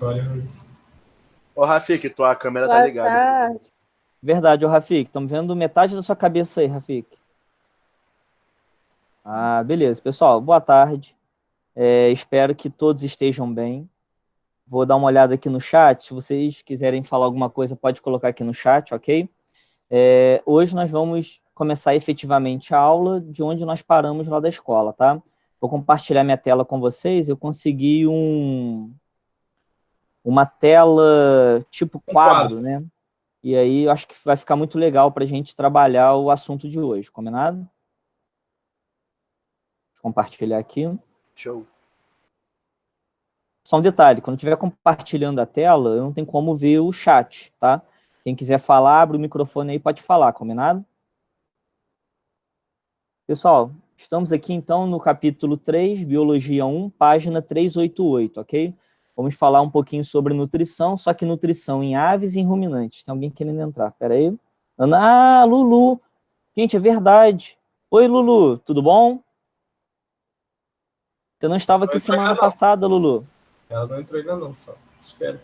Olha isso. Ô, Rafik, tua câmera tá Boa ligada. tarde. Verdade, ô Rafik, estamos vendo metade da sua cabeça aí, Rafik. Ah, beleza. Pessoal, boa tarde. Espero que todos estejam bem. Vou dar uma olhada aqui no chat. Se vocês quiserem falar alguma coisa, pode colocar aqui no chat, ok? Hoje nós vamos começar efetivamente a aula de onde nós paramos lá da escola, tá? Vou compartilhar minha tela com vocês. Eu consegui uma tela tipo quadro, né? E aí eu acho que vai ficar muito legal para a gente trabalhar o assunto de hoje, combinado? Vou compartilhar aqui. Show. Só um detalhe, quando estiver compartilhando a tela, eu não tenho como ver o chat, tá? Quem quiser falar, abre o microfone aí, pode falar, combinado? Pessoal, estamos aqui então no capítulo 3, Biologia 1, página 388, ok? Vamos falar um pouquinho sobre nutrição, só que nutrição em aves e em ruminantes. Tem alguém querendo entrar? Pera aí. Ah, Lulu! Gente, é verdade. Oi, Lulu, tudo bom? Você não estava aqui semana passada, Lulu. Ela não entrou ainda não, só. Espera.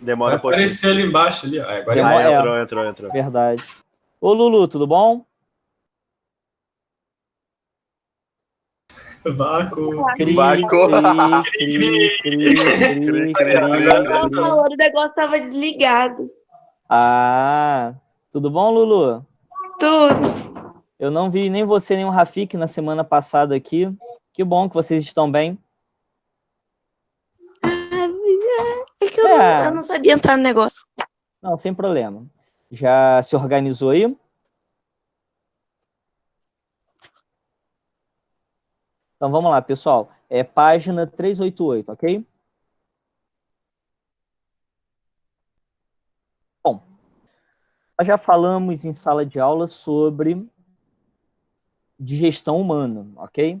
Demora Vai um pouquinho. aparecer ali embaixo, ali. Agora Entrou. Verdade. Ô, Lulu, tudo bom? Vaco. O negócio estava desligado. Ah, tudo bom, Lulu? Tudo. Eu não vi nem você nem o Rafik na semana passada aqui. Que bom que vocês estão bem. É que eu não sabia entrar no negócio. Não, sem problema. Já se organizou aí? Então vamos lá, pessoal. É página 388, ok? Bom, nós já falamos em sala de aula sobre digestão humana, ok?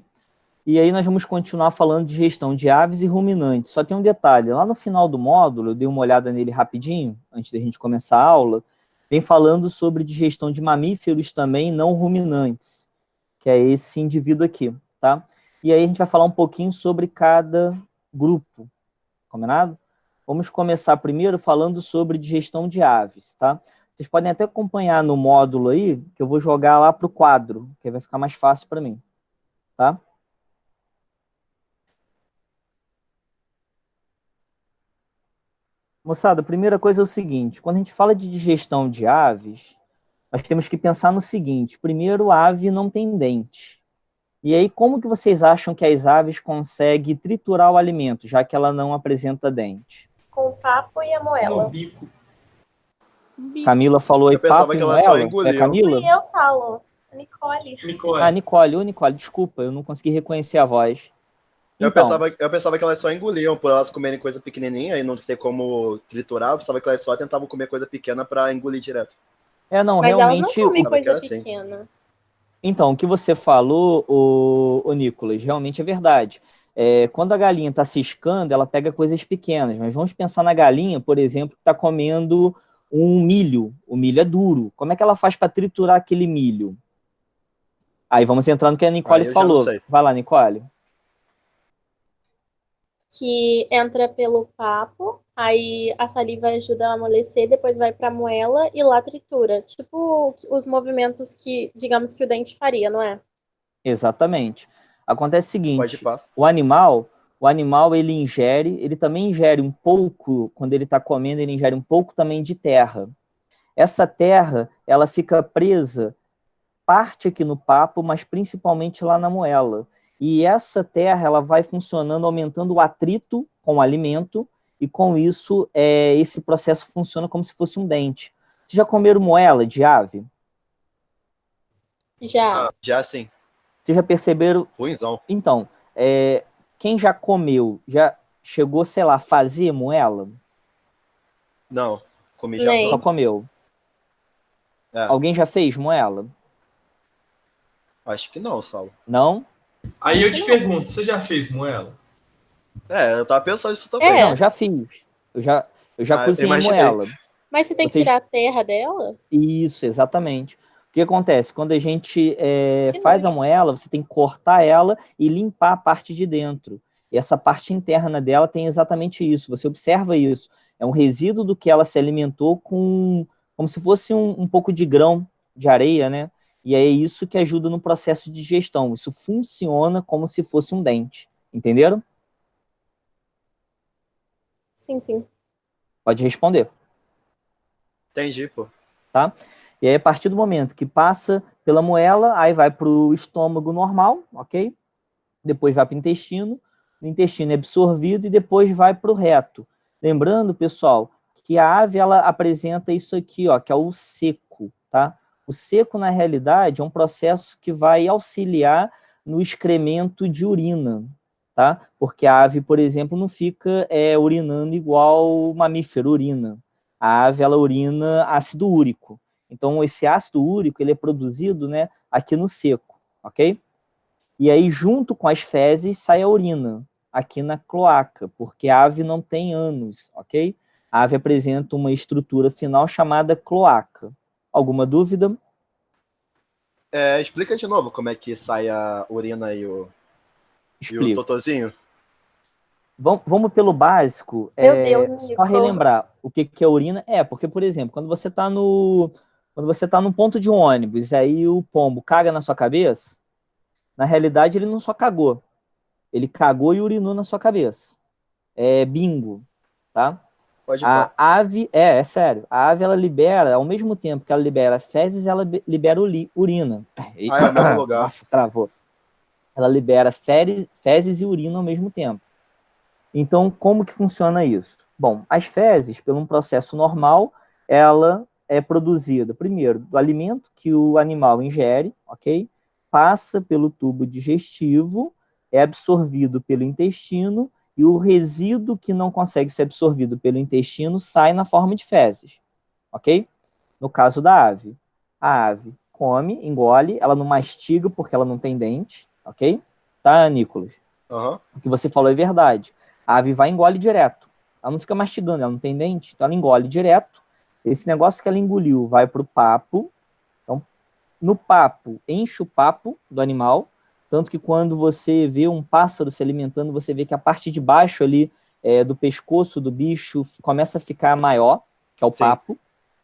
E aí nós vamos continuar falando de digestão de aves e ruminantes. Só tem um detalhe, lá no final do módulo, eu dei uma olhada nele rapidinho, antes da gente começar a aula, vem falando sobre digestão de mamíferos também não ruminantes, que é esse indivíduo aqui, tá? E aí a gente vai falar um pouquinho sobre cada grupo, combinado? Vamos começar primeiro falando sobre digestão de aves, tá? Vocês podem até acompanhar no módulo aí, que eu vou jogar lá para o quadro, que aí vai ficar mais fácil para mim, tá? Moçada, a primeira coisa é o seguinte, quando a gente fala de digestão de aves, nós temos que pensar no seguinte, primeiro, a ave não tem dente. E aí, como que vocês acham que as aves conseguem triturar o alimento, já que ela não apresenta dente? Com o papo e a moela. bico. Camila falou aí papo e moela? É Camila? E eu falo. Nicole. Ah, Nicole. Ô, Nicole, desculpa, eu não consegui reconhecer a voz. Eu pensava que elas só engoliam, por elas comerem coisa pequenininha e não ter como triturar, eu pensava que elas só tentavam comer coisa pequena para engolir direto. Não, mas realmente... elas não comem coisa pequena. Assim. Então, o que você falou, o Nicolas, realmente é verdade. Quando a galinha está ciscando, ela pega coisas pequenas, mas vamos pensar na galinha, por exemplo, que está comendo um milho. O milho é duro. Como é que ela faz para triturar aquele milho? Aí vamos entrar no que a Nicole falou. Vai lá, Nicole. Que entra pelo papo, aí a saliva ajuda a amolecer, depois vai para a moela e lá tritura. Tipo os movimentos que, digamos, que o dente faria, não é? Exatamente. Acontece o seguinte, o animal ele também ingere um pouco, quando ele está comendo, ele ingere um pouco também de terra. Essa terra, ela fica presa, parte aqui no papo, mas principalmente lá na moela. E essa terra, ela vai funcionando, aumentando o atrito com o alimento, e com isso, esse processo funciona como se fosse um dente. Vocês já comeram moela de ave? Já. Já sim. Vocês já perceberam? Ruizão. Então, quem já comeu, já chegou, sei lá, a fazer moela? Não, comi já. Só comeu. Alguém já fez moela? Acho que não, Saulo. Não? Aí eu te pergunto, você já fez moela? Eu tava pensando nisso também. Não, já fiz. Eu já cozinhei moela. Mas você tem que tirar a terra dela? Isso, exatamente. O que acontece? Quando a gente faz a moela, você tem que cortar ela e limpar a parte de dentro. E essa parte interna dela tem exatamente isso. Você observa isso. É um resíduo do que ela se alimentou como se fosse um pouco de grão de areia, né? E é isso que ajuda no processo de digestão. Isso funciona como se fosse um dente. Entenderam? Sim, sim. Pode responder. Entendi, pô. Tá? E aí, a partir do momento que passa pela moela, aí vai para o estômago normal, ok? Depois vai para o intestino é absorvido e depois vai para o reto. Lembrando, pessoal, que a ave, ela apresenta isso aqui, ó, que é o seco, tá? O seco, na realidade, é um processo que vai auxiliar no excremento de urina, tá? Porque a ave, por exemplo, não fica urinando igual o mamífero urina. A ave, ela urina ácido úrico. Então, esse ácido úrico, ele é produzido, né, aqui no seco, ok? E aí, junto com as fezes, sai a urina, aqui na cloaca, porque a ave não tem ânus, ok? A ave apresenta uma estrutura final chamada cloaca. Alguma dúvida? Explica de novo como é que sai a urina e o Explico. totozinho. Vamos pelo básico, Meu Deus, só Nico. relembrar o que é urina. Porque, por exemplo, quando você está num ponto de ônibus, aí o pombo caga na sua cabeça, na realidade ele não só cagou, ele cagou e urinou na sua cabeça. É bingo, tá? Pode ir, A ave, é sério, a ave, ela libera, ao mesmo tempo que ela libera fezes, ela libera urina. é o mesmo lugar. Nossa, travou. Ela libera fezes e urina ao mesmo tempo. Então, como que funciona isso? Bom, as fezes, por um processo normal, ela é produzida, primeiro, do alimento que o animal ingere, ok? Passa pelo tubo digestivo, é absorvido pelo intestino, e o resíduo que não consegue ser absorvido pelo intestino sai na forma de fezes, ok? No caso da ave, a ave come, engole, ela não mastiga porque ela não tem dente, ok? Tá, Nicolas? Uhum. O que você falou é verdade. A ave vai e engole direto. Ela não fica mastigando, ela não tem dente, então ela engole direto. Esse negócio que ela engoliu vai para o papo. Então, no papo, enche o papo do animal. Tanto que quando você vê um pássaro se alimentando, você vê que a parte de baixo ali do pescoço do bicho começa a ficar maior, que é o papo,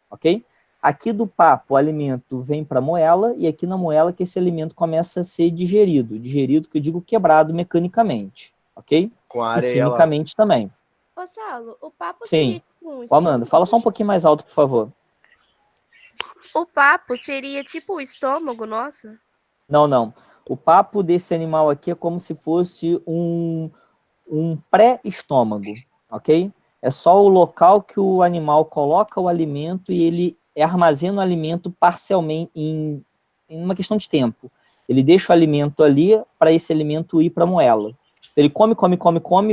ok? Aqui do papo, o alimento vem para a moela, e aqui na moela que esse alimento começa a ser digerido. Digerido, que eu digo quebrado mecanicamente, ok? Com a E areia quimicamente também. Ô, Saulo, o papo Sim. seria tipo um Ô, Amanda, fala só um pouquinho mais alto, por favor. O papo seria tipo o estômago nosso? Não. O papo desse animal aqui é como se fosse um pré-estômago, ok? É só o local que o animal coloca o alimento e ele armazena o alimento parcialmente em uma questão de tempo. Ele deixa o alimento ali para esse alimento ir para a moela. Ele come,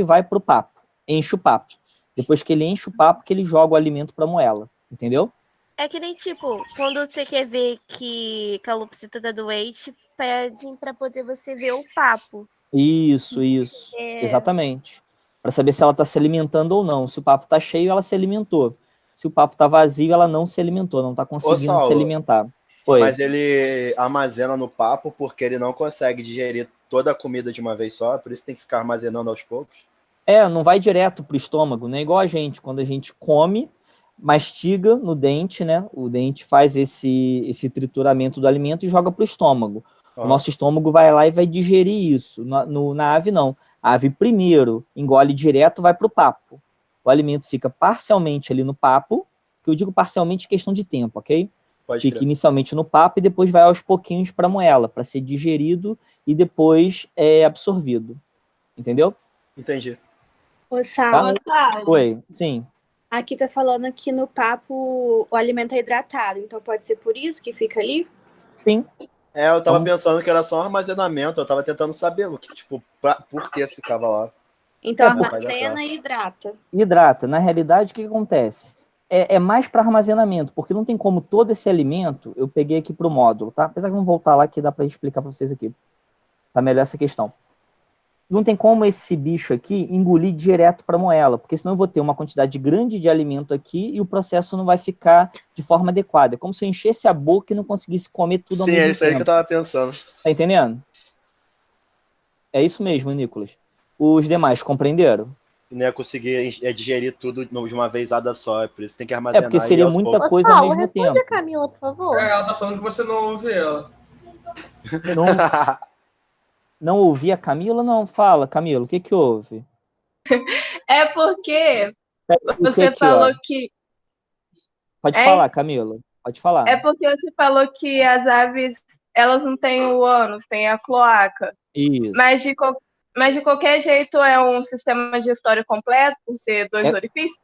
vai para o papo, enche o papo. Depois que ele enche o papo, que ele joga o alimento para a moela, entendeu? É que nem, tipo, quando você quer ver que a calopsita tá doente, pedem pra poder você ver o papo. Isso. Exatamente. Para saber se ela está se alimentando ou não. Se o papo está cheio, ela se alimentou. Se o papo está vazio, ela não se alimentou, não está conseguindo se alimentar. Oi. Mas ele armazena no papo porque ele não consegue digerir toda a comida de uma vez só, por isso tem que ficar armazenando aos poucos. Não vai direto pro estômago, né? Igual a gente, quando a gente come, mastiga no dente, né? O dente faz esse trituramento do alimento e joga pro estômago. O nosso estômago vai lá e vai digerir isso. Na ave, não. A ave primeiro engole direto, vai pro papo. O alimento fica parcialmente ali no papo, que eu digo parcialmente em questão de tempo, ok? Fica inicialmente no papo e depois vai aos pouquinhos para a moela, para ser digerido e depois absorvido. Entendeu? Entendi. Ô, Saulo, Oi, sim. Aqui tá falando que no papo o alimento é hidratado, então pode ser por isso que fica ali? Sim. Eu tava pensando que era só um armazenamento, eu tava tentando saber o que, tipo, por que ficava lá. Então armazena e hidrata. Hidrata. Na realidade, o que acontece? É mais para armazenamento, porque não tem como todo esse alimento, eu peguei aqui para o módulo, tá? Apesar que vamos voltar lá que dá para explicar para vocês aqui. Tá melhor essa questão. Não tem como esse bicho aqui engolir direto para a moela, porque senão eu vou ter uma quantidade grande de alimento aqui e o processo não vai ficar de forma adequada. É como se eu enchesse a boca e não conseguisse comer tudo ao mesmo tempo. Sim, é isso aí que eu tava pensando. Tá entendendo? É isso mesmo, Nicolas. Os demais compreenderam? Não ia conseguir digerir tudo de uma vezada só, por isso tem que É armazenar. porque seria aos muita poucos. Ô, coisa ao Saulo, mesmo responde tempo. a Camila, por favor. Ela tá falando que você não ouve ela. Não ouvi a Camila? Não, fala, Camila, o que que houve? É porque O que você que, falou ó? que. Pode É, falar, Camila, pode falar. é porque você falou que as aves, elas não têm o ânus, têm a cloaca. Isso. Mas de qualquer jeito é um sistema digestório completo, por ter dois orifícios?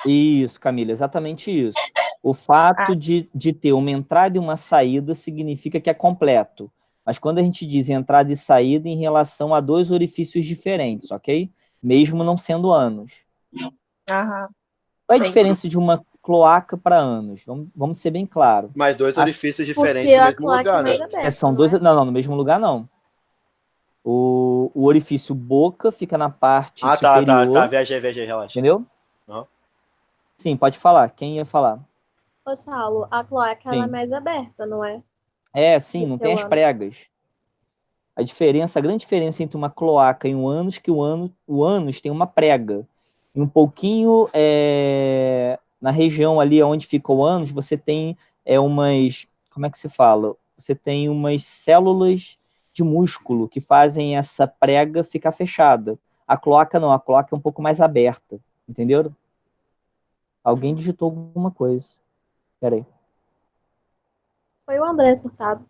Isso, Camila, exatamente isso. O fato de ter uma entrada e uma saída significa que é completo. Mas quando a gente diz entrada e saída em relação a dois orifícios diferentes, ok? Mesmo não sendo ânus. Aham. Qual é a diferença de uma cloaca para ânus? Vamos ser bem claros. Mas dois orifícios diferentes Porque no a mesmo cloaca lugar, é mais né? aberta, São não dois. é? Não, no mesmo lugar não. O orifício boca fica na parte Tá, superior. viajei, relaxa. Entendeu? Uhum. Sim, pode falar. Quem ia falar? Ô, Saulo, a cloaca ela é Sim. mais aberta, não é? Sim, não Do que tem o as ânus. pregas. A grande diferença entre uma cloaca e um ânus é que o ânus tem uma prega. E um pouquinho na região ali onde fica o ânus, você tem umas... Como é que se fala? Você tem umas células de músculo que fazem essa prega ficar fechada. A cloaca não, a cloaca é um pouco mais aberta. Entenderam? Alguém digitou alguma coisa. Peraí. Foi o André surtado.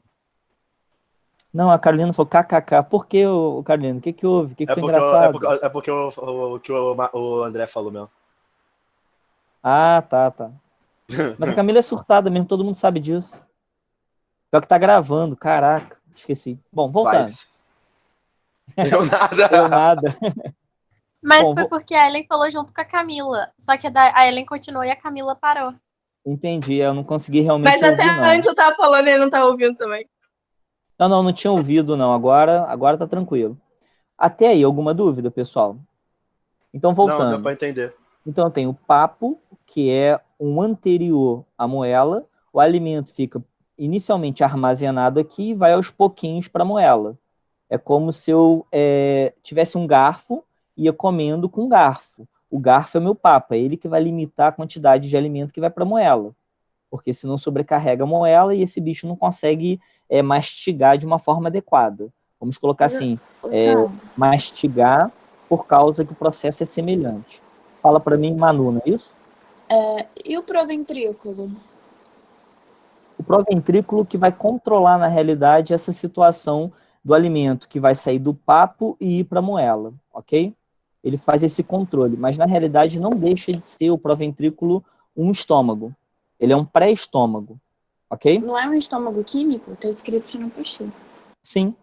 Não, a Carolina falou kkk. Por que, Carolina? O que houve? O que foi engraçado? É porque o André falou mesmo. Ah, tá. Mas a Camila é surtada mesmo, todo mundo sabe disso. Pior que tá gravando, caraca, esqueci. Bom, voltando. Vibes. Deu nada. Deu nada. Mas Bom, foi porque a Ellen falou junto com a Camila. Só que a Ellen continuou e a Camila parou. Entendi, eu não consegui realmente Mas até ouvir, não. antes eu tava falando e ele não tá ouvindo também. Não tinha ouvido, não. Agora tá tranquilo. Até aí, alguma dúvida, pessoal? Então, voltando. Não, deu pra entender. Então, tem o papo, que é um anterior à moela. O alimento fica inicialmente armazenado aqui e vai aos pouquinhos para a moela. É como se eu tivesse um garfo e ia comendo com garfo. O garfo é meu papo, é ele que vai limitar a quantidade de alimento que vai para a moela. Porque senão sobrecarrega a moela e esse bicho não consegue mastigar de uma forma adequada. Vamos colocar assim, mastigar por causa que o processo é semelhante. Fala para mim, Manu, não é isso? E o proventrículo? O proventrículo que vai controlar, na realidade, essa situação do alimento que vai sair do papo e ir para a moela, ok? Ele faz esse controle, mas na realidade não deixa de ser o proventrículo um estômago. Ele é um pré-estômago, ok? Não é um estômago químico? Tá escrito assim no postinho. Sim,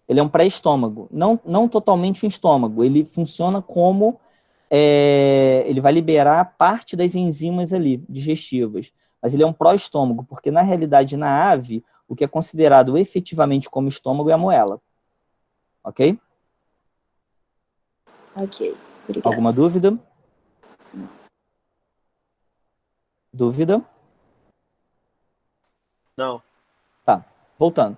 ele é um pré-estômago. Não totalmente um estômago, ele funciona como... ele vai liberar parte das enzimas ali, digestivas. Mas ele é um pró-estômago, porque na realidade na ave, o que é considerado efetivamente como estômago é a moela. Ok? Ok, obrigada. Alguma dúvida? Não. Dúvida? Não. Tá, voltando.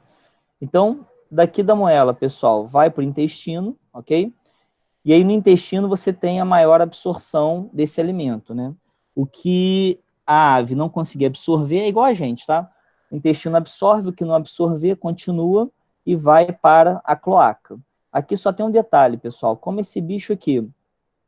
Então, daqui da moela, pessoal, vai para o intestino, ok? E aí no intestino você tem a maior absorção desse alimento, né? O que a ave não conseguir absorver é igual a gente, tá? O intestino absorve, o que não absorver continua e vai para a cloaca. Aqui só tem um detalhe, pessoal. Como esse bicho aqui,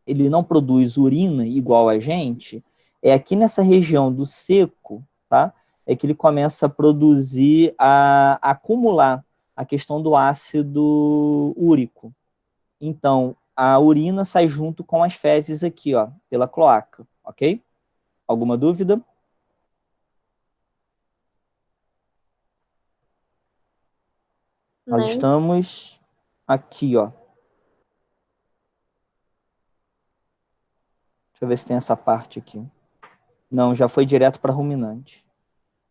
ele não produz urina igual a gente, é aqui nessa região do seco, tá? É que ele começa a produzir, a acumular a questão do ácido úrico. Então, a urina sai junto com as fezes aqui, ó, pela cloaca, ok? Alguma dúvida? Nós estamos aqui, ó. Deixa eu ver se tem essa parte aqui. Não, já foi direto para ruminante.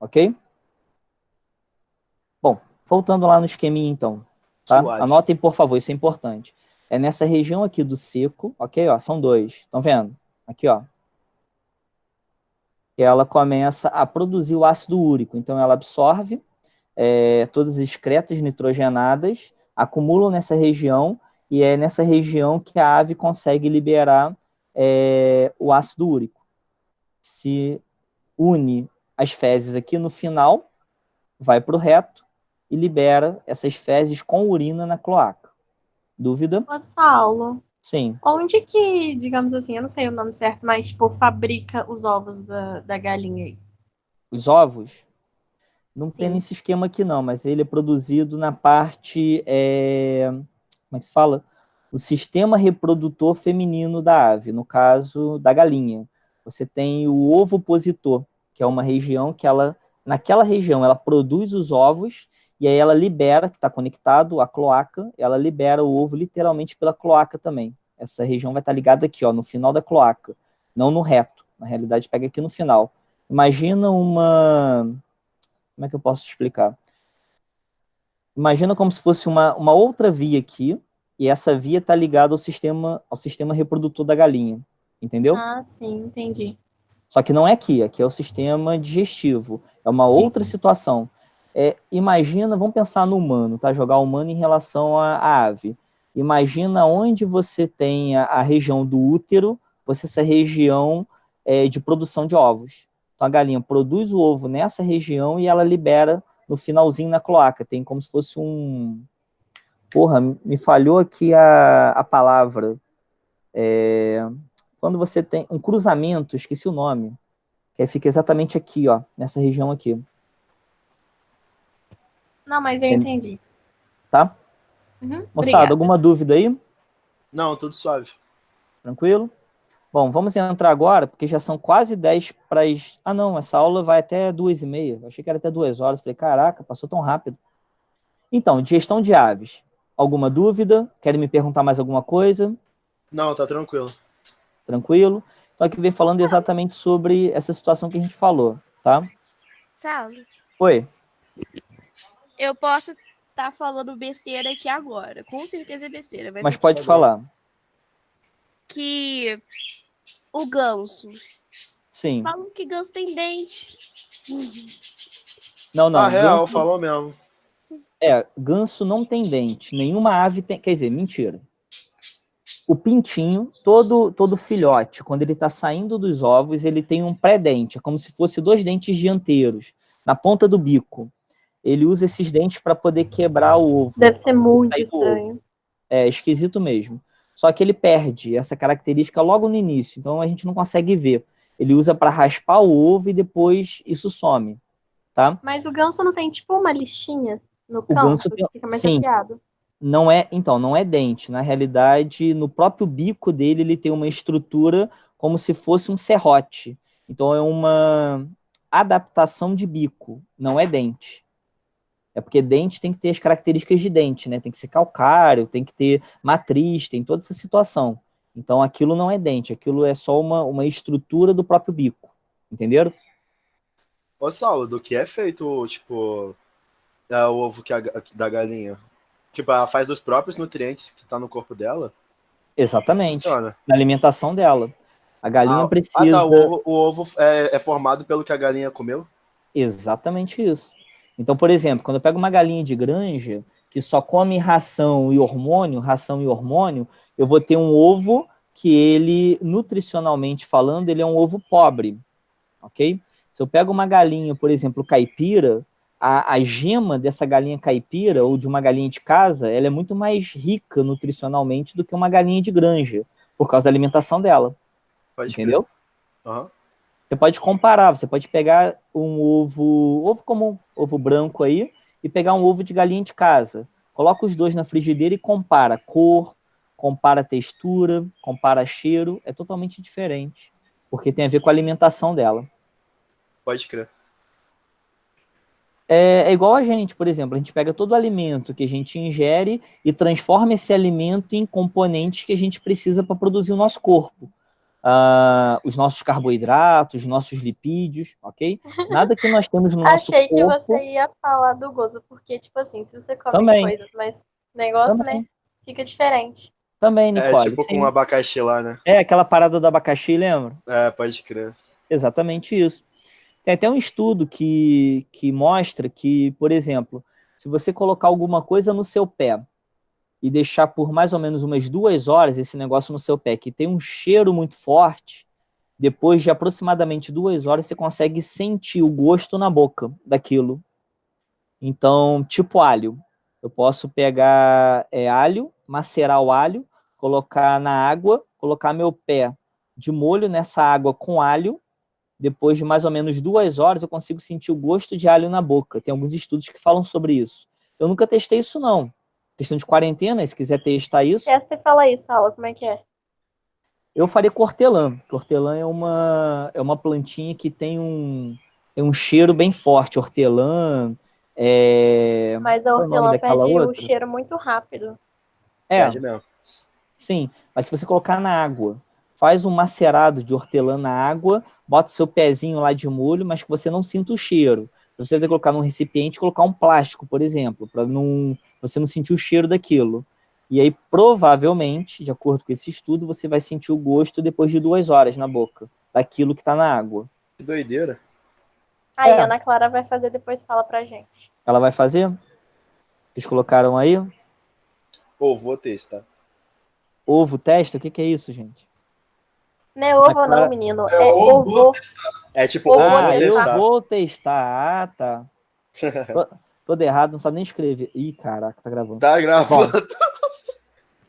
Ok? Bom, voltando lá no esqueminha, então. Tá? Anotem, por favor, isso é importante. É nessa região aqui do seco, ok? Ó, são dois, estão vendo? Aqui, ó. Que ela começa a produzir o ácido úrico. Então, ela absorve todas as excretas nitrogenadas, acumulam nessa região e é nessa região que a ave consegue liberar o ácido úrico. Se une as fezes aqui no final, vai para o reto e libera essas fezes com urina na cloaca. Dúvida? Ô, Saulo, Sim. onde que, digamos assim, eu não sei o nome certo, mas, tipo, fabrica os ovos da galinha aí? Os ovos? Não tem Sim. nesse esquema aqui não, mas ele é produzido na parte, como é que se fala? O sistema reprodutor feminino da ave, no caso da galinha. Você tem o ovopositor, que é uma região que naquela região ela produz os ovos e aí ela libera, que está conectado à cloaca, ela libera o ovo literalmente pela cloaca também. Essa região vai estar ligada aqui, ó, no final da cloaca, não no reto. Na realidade, pega aqui no final. Imagina como é que eu posso explicar? Imagina como se fosse uma outra via aqui, e essa via está ligada ao sistema reprodutor da galinha, entendeu? Ah, sim, entendi. Só que não é aqui é o sistema digestivo, é uma Sim. outra situação. Imagina, vamos pensar no humano, tá? Jogar o humano em relação à ave. Imagina onde você tem a região do útero, essa região de produção de ovos. Então a galinha produz o ovo nessa região e ela libera no finalzinho na cloaca. Tem como se fosse Porra, me falhou aqui a palavra. Quando você tem um cruzamento, esqueci o nome, que aí fica exatamente aqui, ó, nessa região aqui. Não, mas eu entendi. Tá? Uhum, Moçada, obrigada. alguma dúvida aí? Não, tudo suave. Tranquilo? Bom, vamos entrar agora, porque já são quase 10 para as... Ah, não, essa aula vai até 2h30. Eu achei que era até 2 horas. Falei, caraca, passou tão rápido. Então, digestão de aves. Alguma dúvida? Querem me perguntar mais alguma coisa? Não, tá tranquilo. Tranquilo? Então, aqui vem falando exatamente sobre essa situação que a gente falou, tá? Saulo, Oi. eu posso estar falando besteira aqui agora. Com certeza é besteira. Mas ser pode falar. que o ganso. Sim. Falam que ganso tem dente. Não. Real, Ganso, falou mesmo. ganso não tem dente. Nenhuma ave tem... Quer dizer, mentira. O pintinho, todo filhote, quando ele está saindo dos ovos, ele tem um pré-dente. É como se fosse 2 dentes dianteiros, na ponta do bico. Ele usa esses dentes para poder quebrar o ovo. Deve ser muito estranho. É esquisito mesmo. Só que ele perde essa característica logo no início, então a gente não consegue ver. Ele usa para raspar o ovo e depois isso some, tá? Mas o ganso não tem, tipo, uma lixinha no O ganso canto, tem... que fica mais Sim. afiado? Não é dente. Na realidade, no próprio bico dele, ele tem uma estrutura como se fosse um serrote. Então, é uma adaptação de bico, não é dente. É porque dente tem que ter as características de dente, né? Tem que ser calcário, tem que ter matriz, tem toda essa situação. Então, aquilo não é dente, aquilo é só uma estrutura do próprio bico. Entenderam? Ô, Saulo, do que é feito, tipo, o ovo da galinha? Tipo, ela faz os próprios nutrientes que tá no corpo dela? Exatamente. Funciona. Na alimentação dela. A galinha precisa... Tá, o ovo é formado pelo que a galinha comeu? Exatamente isso. Então, por exemplo, quando eu pego uma galinha de granja que só come ração e hormônio, eu vou ter um ovo que ele, nutricionalmente falando, ele é um ovo pobre, ok? Se eu pego uma galinha, por exemplo, caipira, a gema dessa galinha caipira ou de uma galinha de casa, ela é muito mais rica nutricionalmente do que uma galinha de granja, por causa da alimentação dela. Pode entendeu? Uhum. Você pode comparar, você pode pegar um ovo comum, ovo branco aí, e pegar um ovo de galinha de casa. Coloca os dois na frigideira e compara cor, compara textura, compara cheiro, é totalmente diferente, porque tem a ver com a alimentação dela. Pode crer. É igual a gente, por exemplo, a gente pega todo o alimento que a gente ingere e transforma esse alimento em componentes que a gente precisa para produzir o nosso corpo. Os nossos carboidratos, os nossos lipídios, ok? Nada que nós temos no nosso Achei corpo... que você ia falar do gozo, porque, tipo assim, se você come Também. coisas, mas negócio, Também. né, fica diferente. Também, Nicole. Tipo sim. com um abacaxi lá, né? Aquela parada do abacaxi, lembra? Pode crer. Exatamente isso. Tem até um estudo que mostra que, por exemplo, se você colocar alguma coisa no seu pé e deixar por mais ou menos umas 2 horas esse negócio no seu pé, que tem um cheiro muito forte, depois de aproximadamente 2 horas, você consegue sentir o gosto na boca daquilo. Então, tipo alho. Eu posso pegar alho, macerar o alho, colocar na água, colocar meu pé de molho nessa água com alho. Depois de mais ou menos 2 horas, eu consigo sentir o gosto de alho na boca. Tem alguns estudos que falam sobre isso. Eu nunca testei isso, não. Questão de quarentena, se quiser testar isso. Testa e fala isso, Aula, como é que é? Eu faria hortelã. Hortelã é uma plantinha que tem um cheiro bem forte. Hortelã. Mas a Qual é o nome hortelã daquela perde o outra? cheiro muito rápido. Perde mesmo. Sim, mas se você colocar na água, faz um macerado de hortelã na água, bota seu pezinho lá de molho, mas que você não sinta o cheiro. Você deve colocar num recipiente e colocar um plástico, por exemplo, para você não sentir o cheiro daquilo. E aí, provavelmente, de acordo com esse estudo, você vai sentir o gosto depois de 2 horas na boca, daquilo que está na água. Que doideira. Aí, a Ana Clara vai fazer, depois fala pra gente. Ela vai fazer? Vocês colocaram aí? Pô, vou testar. Ovo testa? O que é isso, gente? Não é ovo Clara- não, menino. É É ovo ovo. É tipo, Ovo, vou Eu testar. vou testar. Ah, tá. Todo errado, não sabe nem escrever. Ih, caraca, tá gravando. Tá gravando.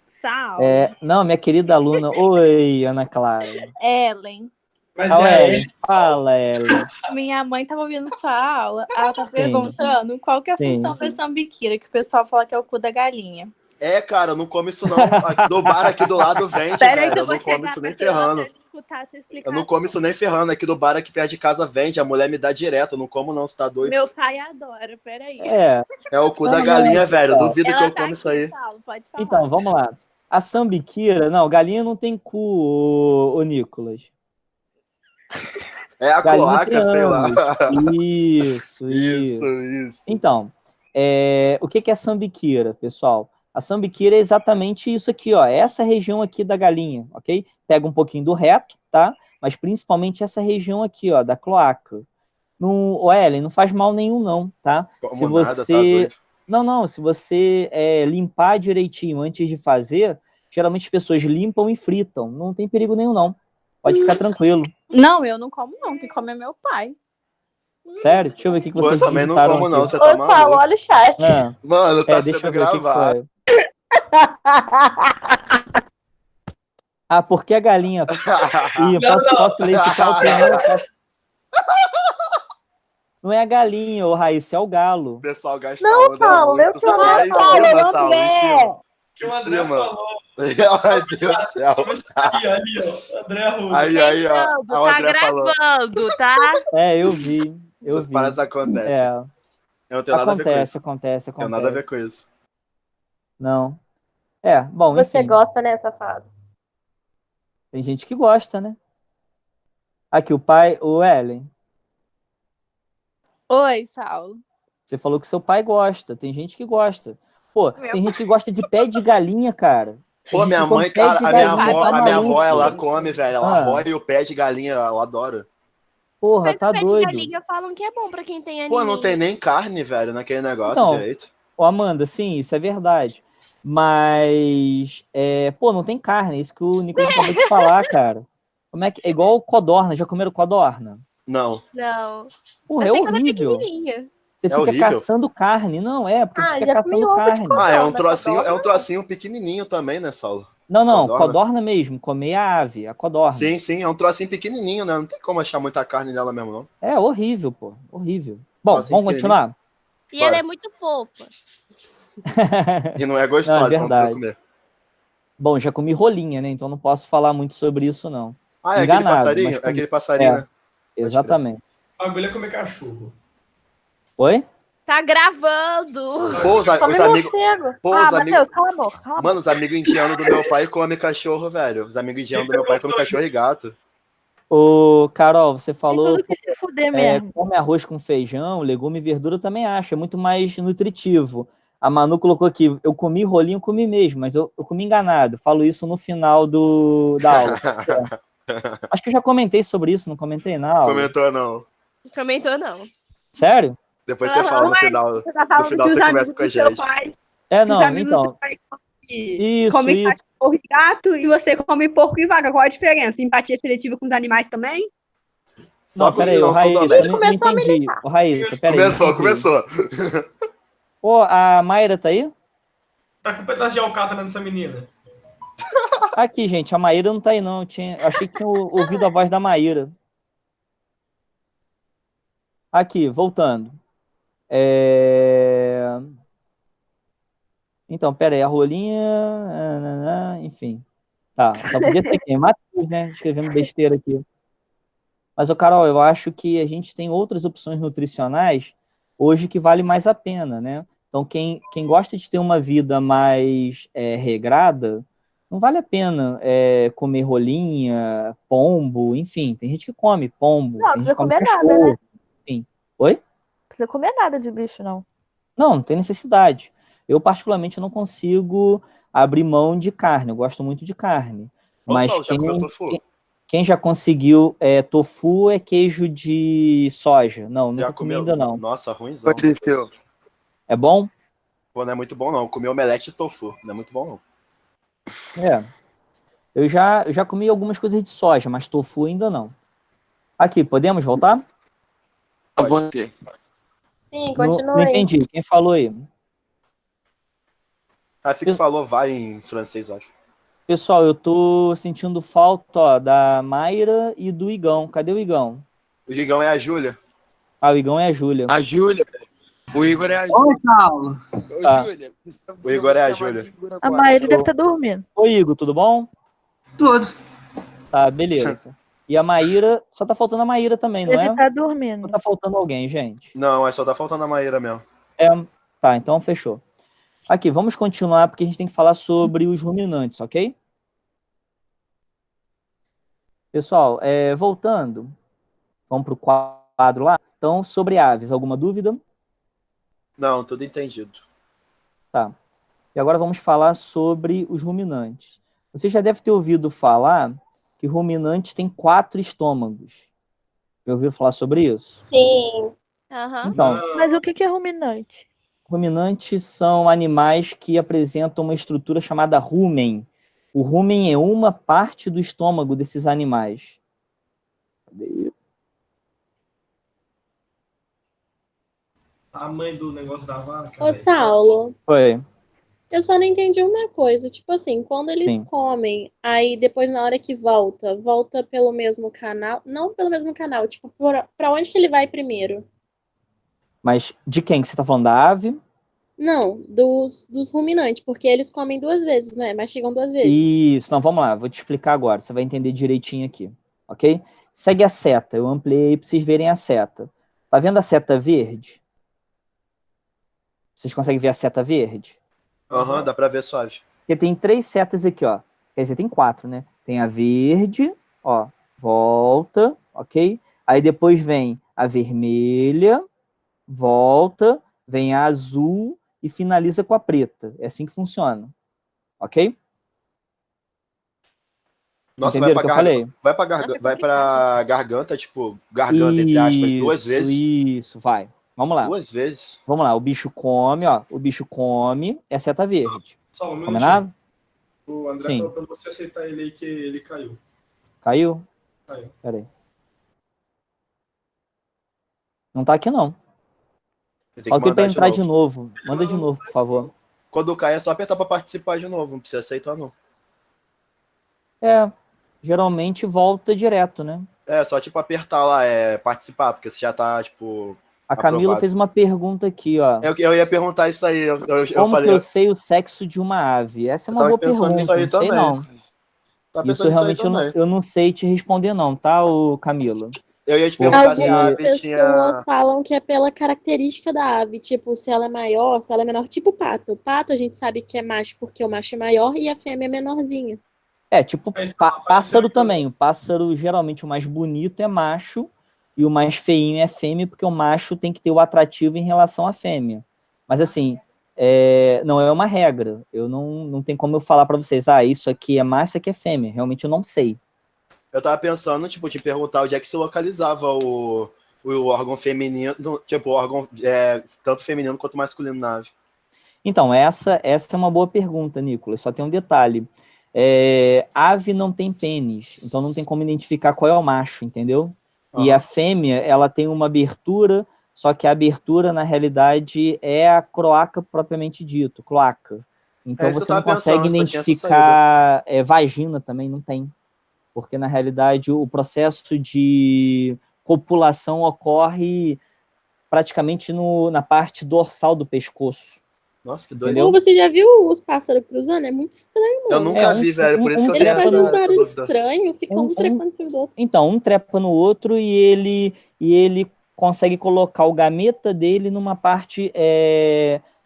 Sal. Não, minha querida aluna. Oi, Ana Clara. Ellen. Mas Fala, é Ellen. Fala, Ellen. Minha mãe tava ouvindo sua aula. Ela tá perguntando qual que é a Sim. função da sambiquira, que o pessoal fala que é o cu da galinha. É, cara, eu não como isso não. Aqui do bar aqui do lado vende, Pera aí velho. que Eu eu vou não como chegar isso nem pra ela ferrando. pra escutar a sua Eu explicação. não como isso nem ferrando. Aqui do bar aqui perto de casa vende. A mulher me dá direto. Eu não como não, você tá doido. Meu pai adora, peraí. É o cu da Não, galinha, não, velho. Eu pessoal. duvido que Ela eu tá como isso aqui, aí. Saulo, pode falar. Então, vamos lá. A sambiquira, não, galinha não tem cu, ô Nicolas. É a Galinha cloaca, tem sei lá. ânus. Isso. Isso. Então, o que é sambiquira, pessoal? A sambiquira é exatamente isso aqui, ó. Essa região aqui da galinha, ok? Pega um pouquinho do reto, tá? Mas principalmente essa região aqui, ó, da cloaca. Ellen, não faz mal nenhum, não, tá? Como nada, tá doido. Não, se você limpar direitinho antes de fazer, geralmente as pessoas limpam e fritam. Não tem perigo nenhum, não. Pode ficar tranquilo. Não, eu não como não, quem come é meu pai. Sério? Deixa eu ver o que Pô, eu vocês também não digitaram como não, aqui. você Ô, tá Saulo, maluco. olha o chat. Mano, tá Deixa sendo eu ver o que gravado. foi. Porque a galinha... Ih, posso leificar o que não é a galinha, ô Raíssa, é o galo. O pessoal gasta Não, onda Saulo, muito. eu que não Lá em falo, cima, Saulo, em cima. que o Em André cima. falou. Ai, Deus do céu. Ali, ó. André Arruda. Aí, ó. Tentando, A tá André falou. gravando, tá? Eu vi. Essas paradas acontecem. É, Eu não tenho nada a ver com isso. acontece. Não tenho nada a ver com isso. Não. Bom, Você enfim, gosta, né, safado? tem gente que gosta, né? Aqui, o Ellen, Oi, Saulo. você falou que seu pai gosta, tem gente que gosta. Pô, tem gente que gosta de pé de galinha, cara. Tem Pô, gente minha que come mãe, pé cara, de a minha galinha, avó, tá a minha maluco? avó, ela come, velho. Ela Ah. rói o pé de galinha, ela adora. Porra, Mas tá o pé de doido. galinha falam que é bom pra quem tem Pô, animinho. não tem nem carne, velho, naquele negócio Então, direito. Ô, Amanda, sim, isso é verdade. Mas, não tem carne, isso que o Nicolas acabou de falar, cara. Como é que... É igual codorna, já comeram codorna? Não. Não. Porra, Eu é sei que ela é horrível. pequenininha. Você É fica horrível? caçando carne. Não, porque você fica já comi caçando ovo de carne. codorna. Ah, é um Codorna? trocinho pequenininho também, né, Saulo? Não, Codorna? codorna mesmo, comer a ave, a codorna. Sim, é um trocinho pequenininho, né? Não tem como achar muita carne nela mesmo, não. É horrível, pô, horrível. Bom, Assim, vamos continuar? E Bora. ela é muito fofa. E não é gostosa, Não, é então não precisa verdade. comer. Bom, já comi rolinha, né? Então não posso falar muito sobre isso, não. Ah, é Enganado, aquele passarinho? mas É comi. aquele passarinho, né? Exatamente. O bagulho é comer cachorro. Oi? Tá gravando. Pô, os Come amigos... morcego. Pô, Ah, os Matheus, amigos... cala a boca, cala a boca. Mano, os amigos indianos do meu pai comem cachorro, velho. Os amigos indianos do meu pai comem cachorro e gato. Ô, Carol, você falou Tem tudo que se fuder mesmo. come arroz com feijão, legume e verdura, eu também acho, é muito mais nutritivo. A Manu colocou aqui, eu comi rolinho, comi mesmo, mas eu comi enganado. Falo isso no final da aula. Acho que eu já comentei sobre isso, não comentei na aula. Comentou, não. Comentou não. Sério? Depois você fala no final. Você tá No final que os você amigos conversa com a do seu gente. pai. É, Os não, amigos do então. seu pai Isso, come isso. cachorro e gato e você come porco e vaca. Qual a diferença? Empatia seletiva com os animais também? Só Não, porque peraí, ô não são Raíssa, domésticos. não Começou a entendi. Ô Raíssa, peraí, não entendi. Começou. Ô, a Mayra tá aí? Tá com um pedaço de alcatra nessa menina. Aqui, gente, a Maíra não tá aí, não. Achei que tinha ouvido a voz da Maíra. Aqui, voltando. Então, pera aí, a rolinha... Enfim. Tá, só podia ter quem? Matheus, né? Escrevendo besteira aqui. Mas, ô Carol, eu acho que a gente tem outras opções nutricionais hoje que vale mais a pena, né? Então, quem gosta de ter uma vida mais regrada, não vale a pena comer rolinha, pombo, enfim. Tem gente que come pombo, Não, tem não gente precisa que come comer nada, cachorro. né? Enfim. Oi? Não precisa comer nada de bicho, não. Não tem necessidade. Eu, particularmente, não consigo abrir mão de carne. Eu gosto muito de carne. Ô, Mas Saulo, já comeu tofu? quem já conseguiu, tofu é queijo de soja. Não, nunca Já comi comeu? ainda não. Nossa, ruimzão. Aconteceu. É bom? Pô, não é muito bom não. Comi omelete de tofu. Não é muito bom não. Eu já comi algumas coisas de soja, mas tofu ainda não. Aqui, podemos voltar? A você. Sim, Não continue. entendi. Quem falou aí? A Fico falou vai em francês, eu acho. Pessoal, eu tô sentindo falta, da Mayra e do Igão. Cadê o Igão? O Gigão é a Júlia. Ah, o Igão é a Júlia. A Júlia. O Igor é a Oi, Paulo. Ô, Tá. Júlia. O Igor é a Júlia. A Maíra deve estar dormindo. Oi, Igor, tudo bom? Tudo. Tá, beleza. E a Maíra, só tá faltando a Maíra também, não Deve é? estar dormindo. Ou tá faltando alguém, gente? Não, só tá faltando a Maíra mesmo. Tá, então fechou. Aqui, vamos continuar, porque a gente tem que falar sobre os ruminantes, ok? Pessoal, voltando, vamos pro quadro lá. Então, sobre aves, alguma dúvida? Não, tudo entendido. Tá. E agora vamos falar sobre os ruminantes. Você já deve ter ouvido falar que ruminantes têm 4 estômagos. Já ouviu falar sobre isso? Sim. Então, Mas o que é ruminante? ruminantes são animais que apresentam uma estrutura chamada rumen. O rumen é uma parte do estômago desses animais. Cadê? Tamanho do negócio da vaca. Ô, velho. Saulo, Foi. eu só não entendi uma coisa. Tipo assim, quando eles Sim. comem, aí depois na hora que volta pelo mesmo canal. Não pelo mesmo canal, tipo, pra onde que ele vai primeiro? Mas de quem que você está falando? Da ave? Não, dos ruminantes, porque eles comem 2 vezes, né? Mastigam 2 vezes. Isso. Não, vamos lá. Vou te explicar agora. Você vai entender direitinho aqui. Ok? Segue a seta. Eu ampliei para vocês verem a seta. Tá vendo a seta verde? Vocês conseguem ver a seta verde? Aham, dá pra ver suave. Porque tem 3 setas aqui, ó. Quer dizer, tem 4, né? Tem a verde, ó, volta, ok? Aí depois vem a vermelha, volta, vem a azul e finaliza com a preta. É assim que funciona, ok? Nossa, Entenderam o que eu falei? vai pra garganta, tipo, garganta, entre aspas, 2 vezes. Isso, vai. Vamos lá. 2 vezes. Vamos lá, o bicho come, ó. O bicho come, é seta verde. Só um minutinho. Combinado? O André Sim. falou pra você aceitar ele aí que ele caiu. Caiu? Caiu. Pera aí. Não tá aqui, não. Tem que Fala pra mandar entrar de novo. Manda de novo, por favor. Quando cai é só apertar pra participar de novo, não precisa aceitar não. Geralmente volta direto, né? É, só tipo apertar lá, participar, porque você já tá, tipo... A Camila aprovado. fez uma pergunta aqui, ó. Eu ia perguntar isso aí, eu Como falei... que eu sei o sexo de uma ave? Essa é uma tava boa pensando pergunta, nisso aí não sei também. não. Tava Isso pensando nisso aí realmente também. eu não sei te responder não, tá, ô Camila? Eu ia te perguntar se a Algumas ave pessoas tinha... falam que é pela característica da ave, tipo, se ela é maior, se ela é menor, tipo pato. O pato a gente sabe que é macho porque o macho é maior e a fêmea é menorzinha. Tipo Mas pássaro que- também. O pássaro, geralmente, o mais bonito é macho e o mais feinho é fêmea, porque o macho tem que ter o atrativo em relação à fêmea. Mas, assim, não é uma regra. Eu não tem como eu falar pra vocês, isso aqui é macho, isso aqui é fêmea. Realmente eu não sei. Eu tava pensando, tipo, te perguntar onde é que se localizava o órgão feminino, tipo, o órgão tanto feminino quanto masculino na ave. Então, essa é uma boa pergunta, Nicolas. Só tem um detalhe. Ave não tem pênis, então não tem como identificar qual é o macho, entendeu? E a fêmea, ela tem uma abertura, só que a abertura, na realidade, é a cloaca propriamente dito, cloaca. Então isso que eu você não tava consegue pensando, só tinha essa identificar vagina também, não tem. Porque, na realidade, o processo de copulação ocorre praticamente na parte dorsal do pescoço. Nossa, que doido. Entendeu? Ou você já viu os pássaros cruzando? É muito estranho, Eu mano. nunca vi, velho, por isso que eu Ele tenho faz uns essa barulhos dúvida. estranhos, fica um trepando em cima do outro. Então, um trepa no outro e ele consegue colocar o gameta dele numa parte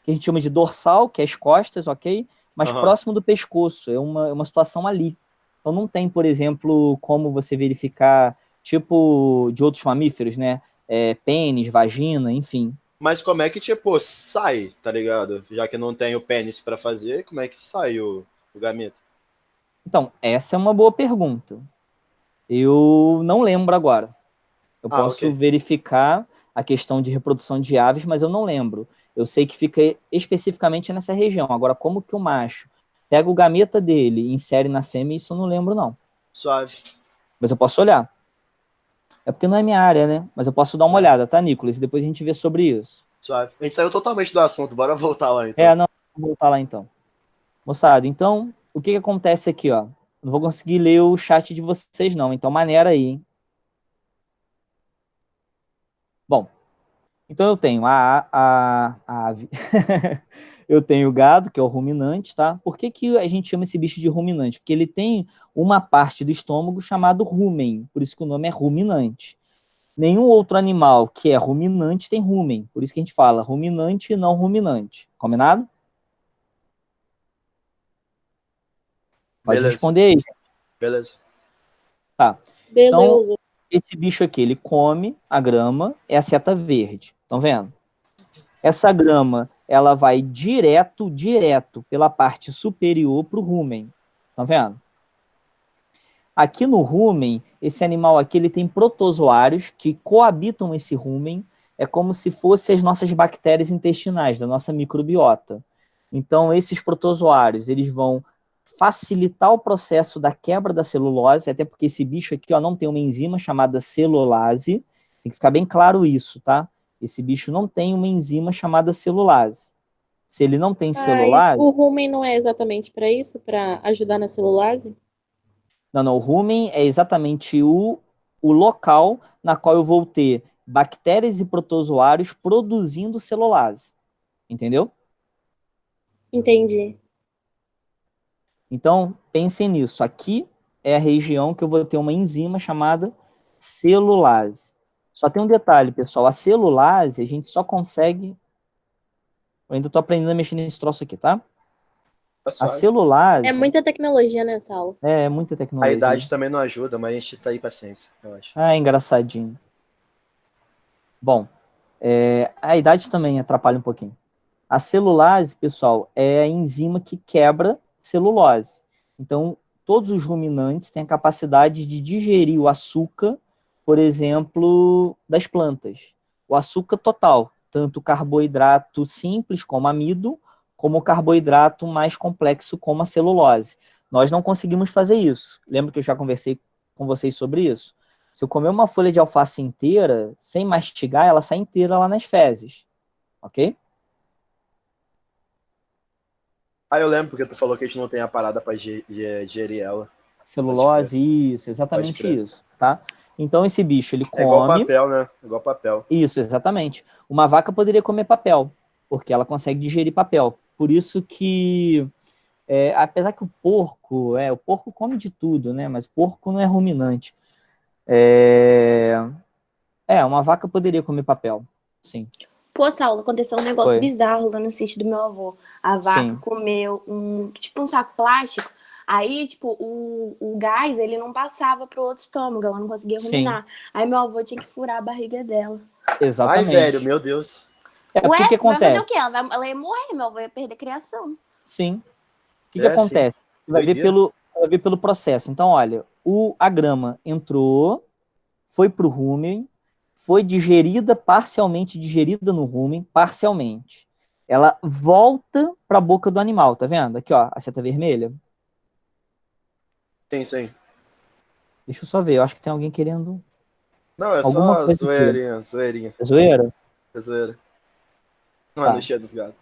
que a gente chama de dorsal, que é as costas, ok? Mas próximo do pescoço, é uma situação ali. Então não tem, por exemplo, como você verificar, tipo de outros mamíferos, né? Pênis, vagina, enfim. Mas como é que, tipo, sai, tá ligado? Já que não tem o pênis pra fazer, como é que sai o gameta? Então, essa é uma boa pergunta. Eu não lembro agora. Eu posso ok. verificar a questão de reprodução de aves, mas eu não lembro. Eu sei que fica especificamente nessa região. Agora, como que o macho pega o gameta dele e insere na fêmea, isso eu não lembro, não. Suave. Mas eu posso olhar. É porque não é minha área, né? Mas eu posso dar uma olhada, tá, Nicolas? E depois a gente vê sobre isso. Suave. A gente saiu totalmente do assunto, bora voltar lá então. Não, vou voltar lá então. Moçada, então, o que acontece aqui, ó? Não vou conseguir ler o chat de vocês, não. Então, maneira aí, hein? Bom, então eu tenho a ave. Eu tenho o gado, que é o ruminante, tá? Por que a gente chama esse bicho de ruminante? Porque ele tem uma parte do estômago chamado rumen, por isso que o nome é ruminante. Nenhum outro animal que é ruminante tem rumen, por isso que a gente fala ruminante e não ruminante. Combinado? Pode Beleza. responder aí. Beleza. Tá. Beleza. Então, esse bicho aqui, ele come a grama, é a seta verde. Estão vendo? Essa grama, ela vai direto pela parte superior para o rumen. Estão vendo? Aqui no rumen, esse animal aqui, ele tem protozoários que coabitam esse rumen. É como se fossem as nossas bactérias intestinais, da nossa microbiota. Então, esses protozoários, eles vão facilitar o processo da quebra da celulose, até porque esse bicho aqui, ó, não tem uma enzima chamada celulase. Tem que ficar bem claro isso, tá? Esse bicho não tem uma enzima chamada celulase. Se ele não tem celulase... o rumen não é exatamente para isso? Para ajudar na celulase? Não, o rumen é exatamente o local na qual eu vou ter bactérias e protozoários produzindo celulase. Entendeu? Entendi. Então, pensem nisso. Aqui é a região que eu vou ter uma enzima chamada celulase. Só tem um detalhe, pessoal. A celulase, a gente só consegue... Eu ainda estou aprendendo a mexer nesse troço aqui, tá? A celulase... É muita tecnologia nessa aula. É muita A tecnologia. idade também não ajuda, mas a gente tá aí paciência, eu acho. Engraçadinho. Bom, a idade também atrapalha um pouquinho. A celulase, pessoal, é a enzima que quebra celulose. Então, todos os ruminantes têm a capacidade de digerir o açúcar, por exemplo, das plantas. O açúcar total, tanto o carboidrato simples, como amido, como o carboidrato mais complexo, como a celulose. Nós não conseguimos fazer isso. Lembra que eu já conversei com vocês sobre isso? Se eu comer uma folha de alface inteira, sem mastigar, ela sai inteira lá nas fezes. Ok? Eu lembro porque tu falou que a gente não tem a parada pra gerir ela. Celulose, isso, exatamente isso, tá? Então esse bicho, ele come... É igual papel, né? Igual papel. Isso, exatamente. Uma vaca poderia comer papel, porque ela consegue digerir papel. Por isso que, apesar que o porco come de tudo, né? Mas o porco não é ruminante. Uma vaca poderia comer papel, sim. Pô, Saulo, aconteceu um negócio Foi. bizarro lá no sítio do meu avô. A vaca Sim. comeu um saco plástico. Aí, o gás, ele não passava pro outro estômago, ela não conseguia ruminar. Aí meu avô tinha que furar a barriga dela. Exatamente. Ai, velho, meu Deus. O que vai acontece? fazer o quê? Ela ia morrer, meu avô ia perder a criação. Sim. O que acontece? Você vai ver pelo processo. Então, olha, a grama entrou, foi pro rumen, foi parcialmente digerida no rumen, parcialmente. ela volta para a boca do animal, tá vendo? Aqui, ó, a seta vermelha. Sim. Deixa eu só ver, eu acho que tem alguém querendo Não, é alguma só coisa aqui. zoeirinha. É zoeira? É zoeira. Não, Tá. não encher dos gatos.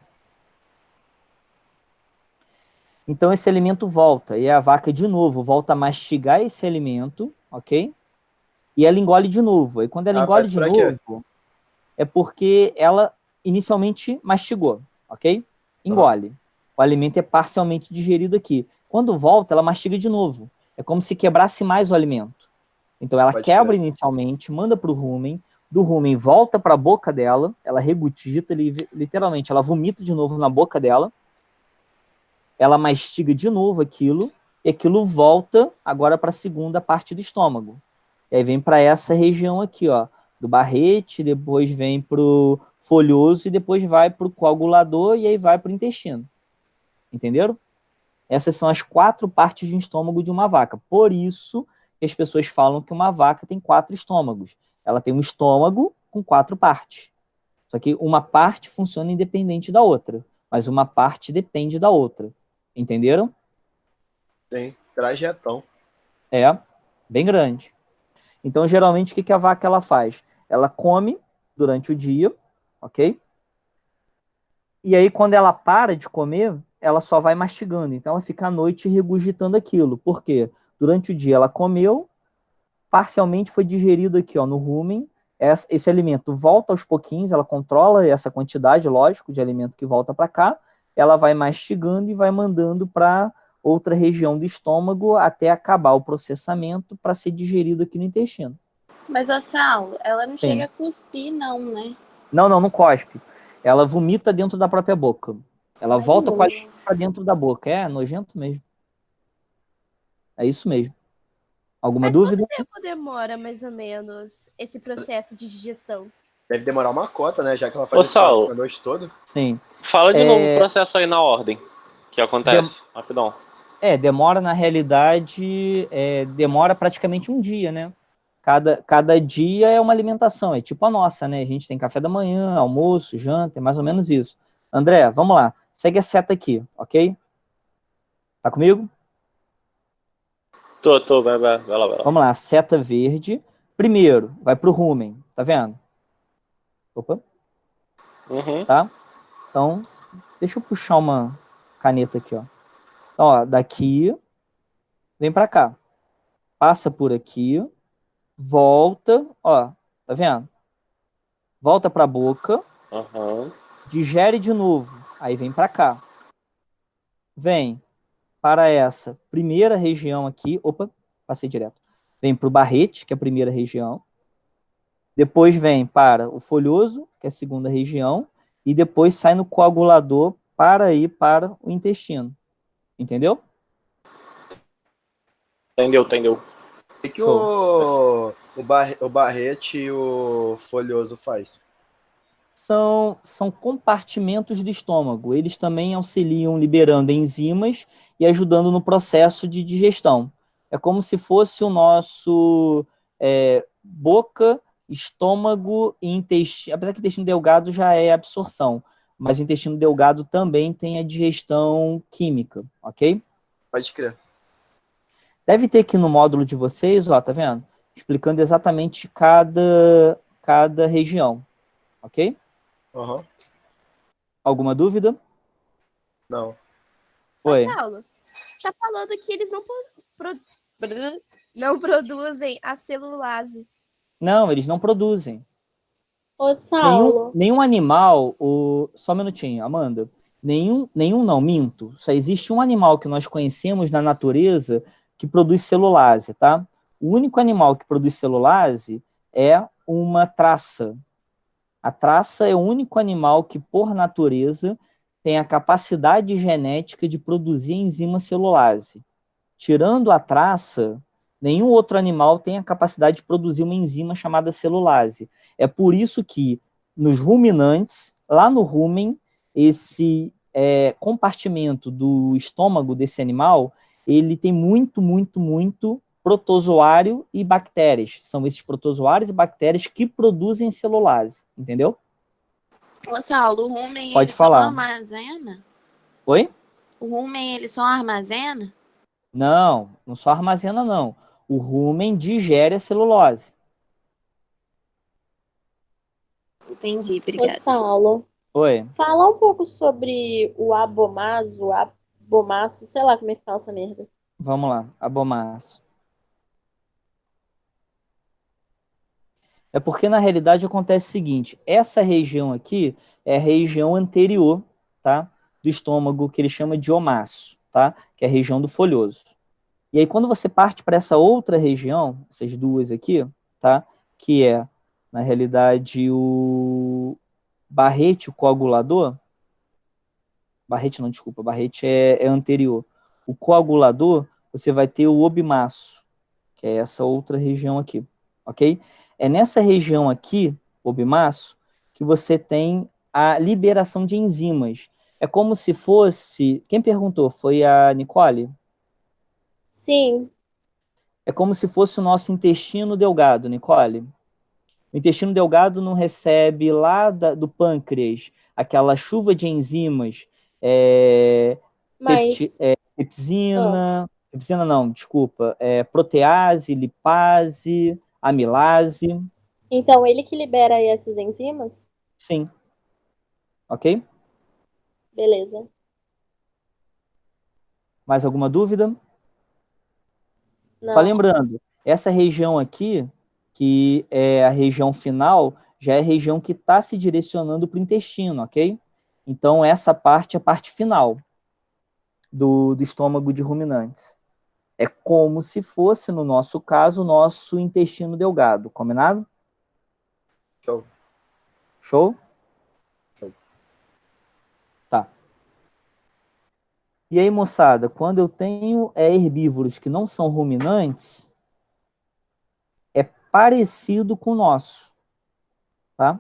Então esse alimento volta, e a vaca de novo volta a mastigar esse alimento, ok? E ela engole de novo. E quando ela engole Faz de pra quê? novo, é porque ela inicialmente mastigou, ok? Engole. O alimento é parcialmente digerido aqui. Quando volta, ela mastiga de novo. É como se quebrasse mais o alimento. Então ela Pode quebra crer. inicialmente, manda para o rumen, do rumen volta para a boca dela, ela regurgita, literalmente, ela vomita de novo na boca dela, ela mastiga de novo aquilo, e aquilo volta agora para a segunda parte do estômago. E aí vem para essa região aqui, ó, do barrete, depois vem para o folhoso, e depois vai para o coagulador, e aí vai para o intestino. Entenderam? Essas são as 4 partes de estômago de uma vaca. Por isso que as pessoas falam que uma vaca tem 4 estômagos. Ela tem um estômago com 4 partes. Só que uma parte funciona independente da outra, mas uma parte depende da outra. Entenderam? Tem. Trajetão. É, bem grande. Então, geralmente, o que a vaca ela faz? Ela come durante o dia, ok? E aí, quando ela para de comer, ela só vai mastigando. Então, ela fica à noite regurgitando aquilo. Por quê? Durante o dia ela comeu, parcialmente foi digerido aqui, ó, no rumen. Esse alimento volta aos pouquinhos, ela controla essa quantidade, lógico, de alimento que volta para cá. Ela vai mastigando e vai mandando para outra região do estômago até acabar o processamento para ser digerido aqui no intestino. Mas a Saulo, ela não Sim. chega a cuspir, não, né? Não cospe. Ela vomita dentro da própria boca. Ela Ai, volta que com a nojo. língua para dentro da boca. É nojento mesmo. É isso mesmo. Alguma Mas dúvida? quanto tempo demora, mais ou menos, esse processo de digestão? Deve demorar uma cota, né? Já que ela Ô, faz isso Saulo, a noite toda. Sim. fala de novo o processo aí na ordem que acontece. Rapidão. Demora, na realidade, demora praticamente um dia, né? Cada dia é uma alimentação, é tipo a nossa, né? A gente tem café da manhã, almoço, janta, é mais ou menos isso. André, vamos lá. Segue a seta aqui, ok? Tá comigo? Tô, vai lá. Vamos lá, seta verde. Primeiro, vai pro rumen, tá vendo? Opa. Uhum. Tá? Então, deixa eu puxar uma caneta aqui, ó. Então, ó, daqui, vem pra cá. Passa por aqui, volta, ó, tá vendo? Volta pra boca, digere de novo, aí vem pra cá. Vem para essa primeira região aqui, opa, passei direto. Vem pro barrete, que é a primeira região. Depois vem para o folhoso, que é a segunda região, e depois sai no coagulador para ir para o intestino. Entendeu? Entendeu. O que o barrete e o folhoso faz? São compartimentos do estômago. Eles também auxiliam liberando enzimas e ajudando no processo de digestão. É como se fosse o nosso boca, estômago e intestino. Apesar que o intestino delgado já é absorção, mas o intestino delgado também tem a digestão química, ok? Pode crer. Deve ter aqui no módulo de vocês, ó, tá vendo? Explicando exatamente cada região, ok? Uhum. Alguma dúvida? Não. Oi. Saulo, tá falando que eles não produzem a celulase. Não, eles não produzem. Ô, Saulo. Nenhum animal, só um minutinho, Amanda. Nenhum não, minto. Só existe um animal que nós conhecemos na natureza que produz celulase, tá? O único animal que produz celulase é uma traça. A traça é o único animal que, por natureza, tem a capacidade genética de produzir enzima celulase. Tirando a traça, nenhum outro animal tem a capacidade de produzir uma enzima chamada celulase. É por isso que, nos ruminantes, lá no rumen, esse compartimento do estômago desse animal, ele tem muito protozoário e bactérias. São esses protozoários e bactérias que produzem celulase, entendeu? Ô, Saulo, o rumen, Pode ele só falar. armazena? Oi? O rumen, ele só armazena? Não, não só armazena, não. O rumen digere a celulose. Entendi, Ô, obrigada. Saulo, Oi. fala um pouco sobre o abomaço, sei lá como é que fala essa merda. Vamos lá, abomaço. É porque, na realidade, acontece o seguinte, essa região aqui é a região anterior, tá? Do estômago, que ele chama de omaço, tá? Que é a região do folhoso. E aí, quando você parte para essa outra região, essas duas aqui, tá? Que é, na realidade, o barrete, o coagulador. Barrete não, desculpa, barrete é anterior. O coagulador, você vai ter o obimaço, que é essa outra região aqui, ok? É nessa região aqui, obimaço, que você tem a liberação de enzimas. É como se fosse... Quem perguntou? Foi a Nicole? Sim. É como se fosse o nosso intestino delgado, Nicole. O intestino delgado não recebe lá do pâncreas aquela chuva de enzimas, Mas, pepsina, pepsina não, desculpa, protease, lipase, amilase, então ele que libera aí essas enzimas? sim, ok? Beleza. Mais alguma dúvida? Só Não. lembrando, essa região aqui, que é a região final, já é a região que está se direcionando para o intestino, ok? Então, essa parte é a parte final do estômago de ruminantes. É como se fosse, no nosso caso, o nosso intestino delgado. Combinado? Show. Show? Show. Tá. E aí, moçada, quando eu tenho herbívoros que não são ruminantes, é parecido com o nosso. Tá?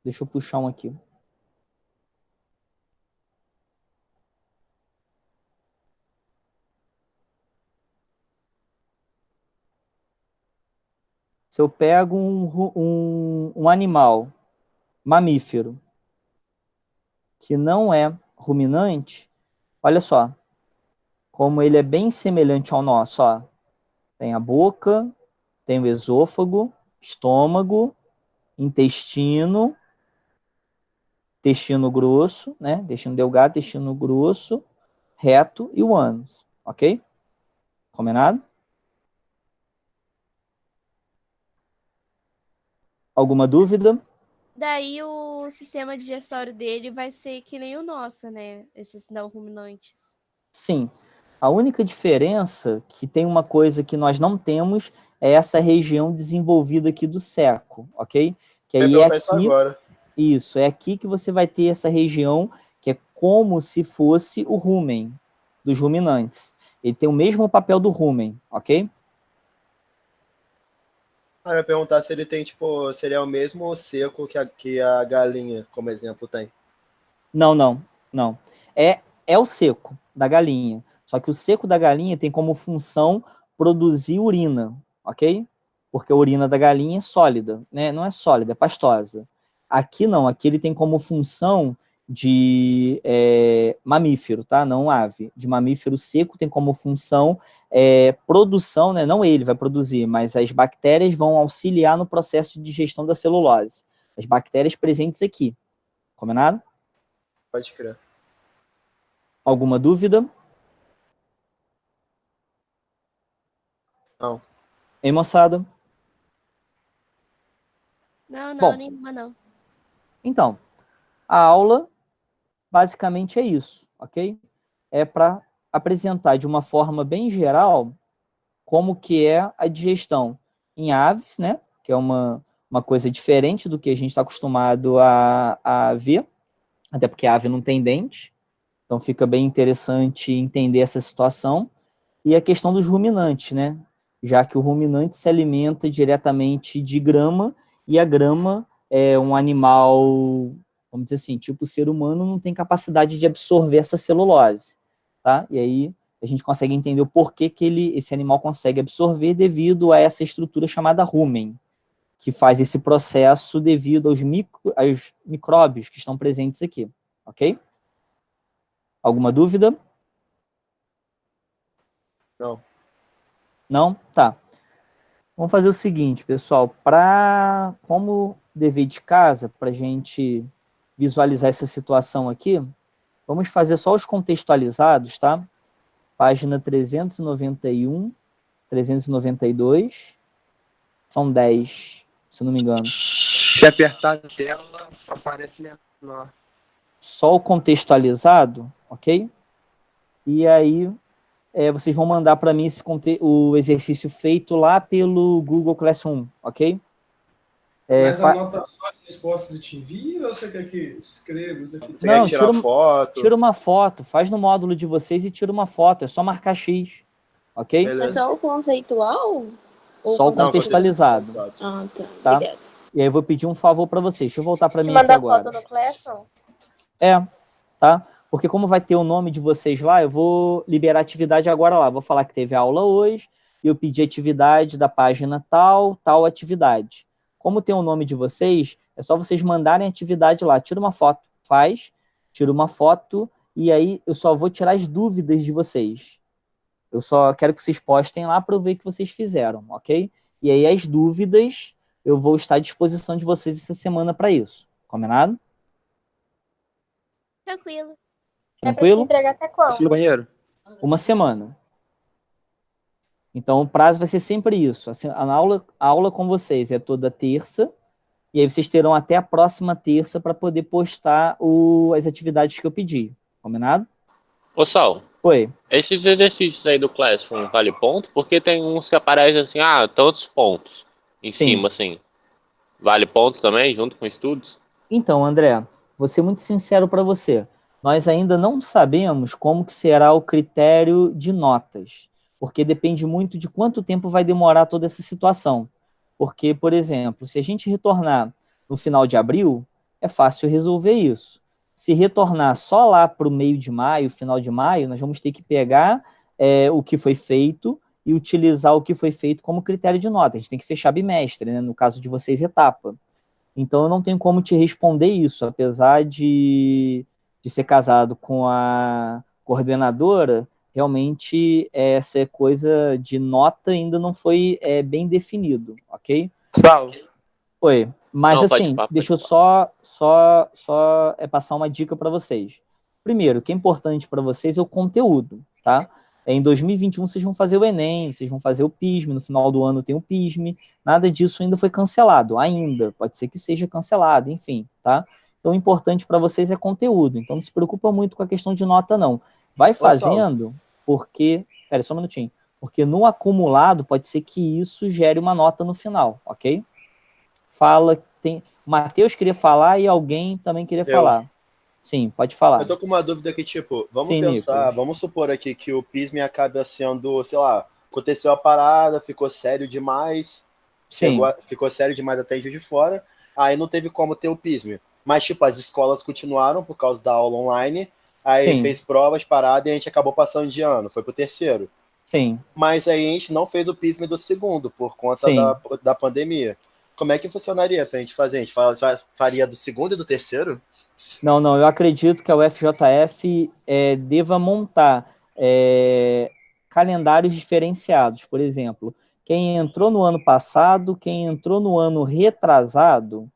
Deixa eu puxar um aqui. Se eu pego um animal mamífero que não é ruminante, olha só, como ele é bem semelhante ao nosso, ó. Tem a boca, tem o esôfago, estômago, intestino, intestino grosso, né? Intestino delgado, intestino grosso, reto e o ânus, ok? Combinado? Alguma dúvida? Daí o sistema digestório dele vai ser que nem o nosso, né? Esses não ruminantes. Sim. A única diferença que tem uma coisa que nós não temos é essa região desenvolvida aqui do seco, ok? Que aí é Isso aqui. agora. Isso, é aqui que você vai ter essa região que é como se fosse o rumen dos ruminantes. Ele tem o mesmo papel do rumen, ok? Eu ia perguntar se ele tem, tipo, seria o mesmo seco que a galinha, como exemplo, tem. Não. É o seco da galinha. Só que o seco da galinha tem como função produzir urina, ok? Porque a urina da galinha é sólida, né? Não é sólida, é pastosa. Aqui não, aqui ele tem como função de mamífero, tá? Não ave. De mamífero seco tem como função produção, né? Não ele vai produzir, mas as bactérias vão auxiliar no processo de digestão da celulose. As bactérias presentes aqui. Combinado? Pode crer. Alguma dúvida? Não. Hein, moçada? Não, Bom, nenhuma não. então, a aula basicamente é isso, ok? É para apresentar de uma forma bem geral como que é a digestão em aves, né? Que é uma coisa diferente do que a gente está acostumado a ver, até porque a ave não tem dente, então fica bem interessante entender essa situação. E a questão dos ruminantes, né? Já que o ruminante se alimenta diretamente de grama, e a grama é um animal, vamos dizer assim, tipo o ser humano não tem capacidade de absorver essa celulose, tá? E aí a gente consegue entender o porquê que esse animal consegue absorver devido a essa estrutura chamada rumen, que faz esse processo devido aos micróbios que estão presentes aqui, ok? Alguma dúvida? Não. Não? Tá. Vamos fazer o seguinte, pessoal, como dever de casa, para a gente visualizar essa situação aqui, vamos fazer só os contextualizados, tá? Página 391, 392, são 10, se não me engano. Se apertar a tela, aparece menor. Só o contextualizado, ok? E aí, vocês vão mandar para mim o exercício feito lá pelo Google Classroom, ok? Mas anota só as respostas e te envia, ou você quer que escreva isso aqui? Você quer tirar foto? Tira uma foto, faz no módulo de vocês e tira uma foto, é só marcar X, ok? É só o conceitual? Só o contextualizado. Ah, Tá? Obrigada. E aí eu vou pedir um favor para vocês. Deixa eu voltar para Te mim aqui mandar agora. foto no Classroom? Tá? Porque como vai ter o nome de vocês lá, eu vou liberar a atividade agora lá. Vou falar que teve aula hoje e eu pedi atividade da página tal atividade. Como tem o nome de vocês, é só vocês mandarem a atividade lá. Tira uma foto, tira uma foto e aí eu só vou tirar as dúvidas de vocês. Eu só quero que vocês postem lá para eu ver o que vocês fizeram, ok? E aí as dúvidas eu vou estar à disposição de vocês essa semana para isso. Combinado? Tranquilo. É pra te Tranquilo? entregar até quando? No banheiro? Uma semana. Então, o prazo vai ser sempre isso. Assim, a aula com vocês é toda terça, e aí vocês terão até a próxima terça para poder postar as atividades que eu pedi. Combinado? Ô, Sal, Oi. esses exercícios aí do Classroom vale ponto? Porque tem uns que aparecem assim, tantos pontos em Sim. cima, assim. Vale ponto também, junto com estudos? Então, André, vou ser muito sincero para você. Nós ainda não sabemos como que será o critério de notas, porque depende muito de quanto tempo vai demorar toda essa situação. Porque, por exemplo, se a gente retornar no final de abril, é fácil resolver isso. Se retornar só lá para o meio de maio, final de maio, nós vamos ter que pegar o que foi feito e utilizar o que foi feito como critério de nota. A gente tem que fechar bimestre, né? No caso de vocês, etapa. Então, eu não tenho como te responder isso, apesar de ser casado com a coordenadora, realmente essa coisa de nota ainda não foi bem definido, ok? Sal. Oi, mas Não, pode assim, falar, deixa eu passar uma dica para vocês. Primeiro, o que é importante para vocês é o conteúdo, tá? Em 2021 vocês vão fazer o Enem, vocês vão fazer o PISM, no final do ano tem o PISM, nada disso ainda foi cancelado, ainda, pode ser que seja cancelado, enfim, tá? Então o importante para vocês é conteúdo, então não se preocupa muito com a questão de nota não. Vai fazendo, porque, pera só um minutinho, porque no acumulado pode ser que isso gere uma nota no final, ok? O Matheus queria falar e alguém também queria falar. Sim, pode falar. Eu tô com uma dúvida aqui, tipo, vamos Sim, pensar, Nicolas. vamos supor aqui que o PISM acabe sendo, sei lá, aconteceu a parada, ficou sério demais, Sim. ficou sério demais até em Juiz de Fora, aí não teve como ter o PISM. Mas, tipo, as escolas continuaram por causa da aula online, aí Sim. fez provas, parada, e a gente acabou passando de ano, foi pro terceiro. Sim. Mas aí a gente não fez o PISM do segundo, por conta Sim. da pandemia. Como é que funcionaria pra gente fazer? A gente faria do segundo e do terceiro? Não, eu acredito que a UFJF deva montar calendários diferenciados. Por exemplo, quem entrou no ano passado, quem entrou no ano retrasado,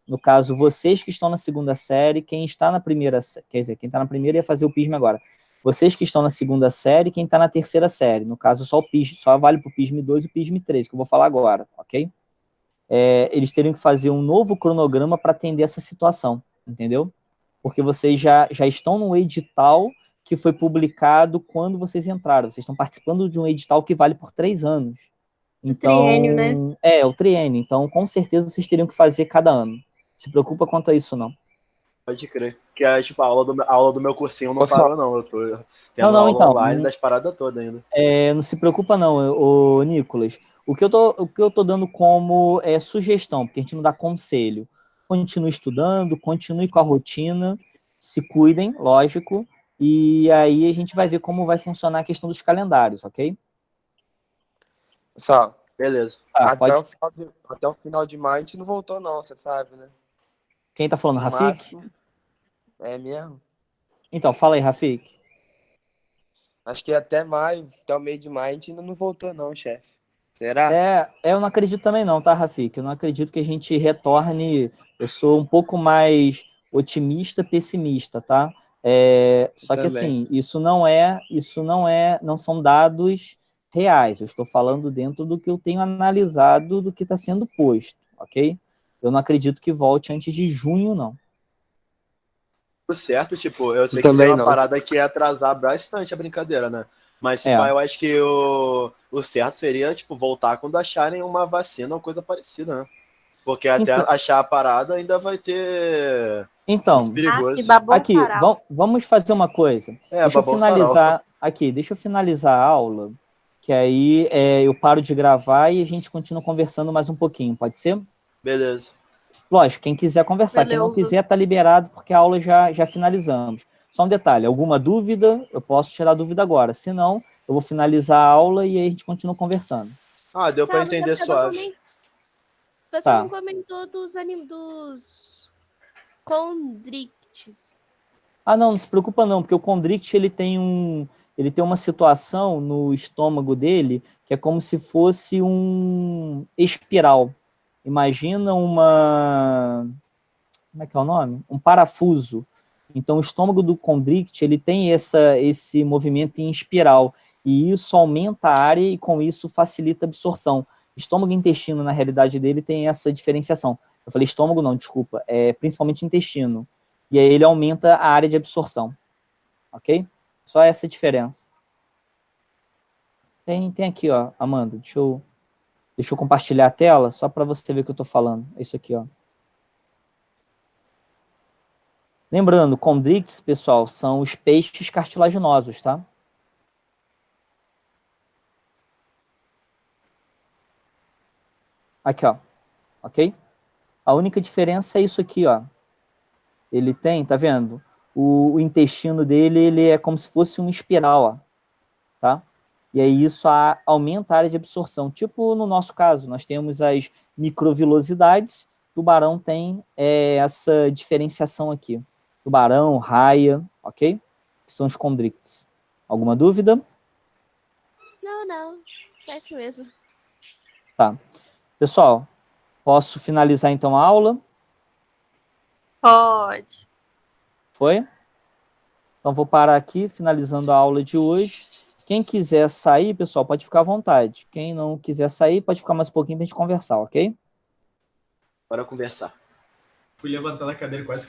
no caso, vocês que estão na segunda série, quem está na primeira, quer dizer, quem está na primeira ia fazer o PISM agora. Vocês que estão na segunda série, quem está na terceira série. No caso, só vale para o PISM 2 e o PISM 3, que eu vou falar agora, ok? Eles teriam que fazer um novo cronograma para atender essa situação, entendeu? Porque vocês já estão no edital que foi publicado quando vocês entraram. Vocês estão participando de um edital que vale por 3 anos. Então, triênio, né? O triênio. Então, com certeza, vocês teriam que fazer cada ano. Se preocupa quanto a isso, não. Pode crer. Que tipo, a aula do meu cursinho não parou, não. Eu tô tendo Não, aula então, online das paradas todas ainda. Não se preocupa não, ô Nicolas. O que eu tô dando como sugestão, porque a gente não dá conselho. Continue estudando, continue com a rotina, se cuidem, lógico, e aí a gente vai ver como vai funcionar a questão dos calendários, ok? Sal. Beleza. Ah, Até o final de maio a gente não voltou, não, você sabe, né? Quem tá falando, No Rafik? máximo. É mesmo? Então, fala aí, Rafik. Acho que até maio, até o meio de maio, a gente ainda não voltou, não, chefe. Será? Eu não acredito também não, tá, Rafik? Eu não acredito que a gente retorne. Eu sou um pouco mais otimista, pessimista, tá? Só que Também. assim, não são dados reais. Eu estou falando dentro do que eu tenho analisado do que está sendo posto, ok? Eu não acredito que volte antes de junho, não. Tudo certo, tipo, eu sei que tem Também uma não. parada que ia atrasar bastante a brincadeira, né? Mas, tipo, eu acho que o certo seria, tipo, voltar quando acharem uma vacina ou coisa parecida, né? Porque até Então- achar a parada ainda vai ter... Então, muito perigoso. que babou aqui, sarau. vamos fazer uma coisa. Deixa eu babou finalizar aqui, deixa eu finalizar a aula, que aí eu paro de gravar e a gente continua conversando mais um pouquinho, pode ser? Beleza. Lógico, quem quiser conversar, quem não Beleza. quiser tá liberado, porque a aula já finalizamos. Só um detalhe, alguma dúvida, eu posso tirar a dúvida agora. Se não, eu vou finalizar a aula e aí a gente continua conversando. Ah, deu pra Salvo, entender você suave. Você Tá. não comentou dos Condricts. Ah, não se preocupa não, porque o Condrict ele tem uma situação no estômago dele que é como se fosse um espiral. Imagina como é que é o nome? Um parafuso. Então o estômago do Condrict ele tem esse movimento em espiral e isso aumenta a área e com isso facilita a absorção. Estômago e intestino na realidade dele tem essa diferenciação. Eu falei estômago não, desculpa, principalmente intestino. E aí ele aumenta a área de absorção. Ok? Só essa diferença. Tem aqui, ó, Amanda. Deixa eu compartilhar a tela, só para você ver o que eu estou falando. É isso aqui, ó. Lembrando, condricts, pessoal, são os peixes cartilaginosos, tá? Aqui, ó. Ok? A única diferença é isso aqui, ó. Ele tem, tá vendo? O intestino dele, ele é como se fosse uma espiral, ó. Tá? E aí isso aumenta a área de absorção. Tipo no nosso caso, nós temos as microvilosidades, tubarão tem essa diferenciação aqui. Tubarão, raia, ok? Que são os condricts. Alguma dúvida? Não. É isso mesmo. Tá. Pessoal, posso finalizar então a aula? Pode. Foi? Então vou parar aqui, finalizando a aula de hoje. Quem quiser sair, pessoal, pode ficar à vontade. Quem não quiser sair, pode ficar mais um pouquinho para a gente conversar, ok? Bora conversar. Fui levantar da cadeira quase que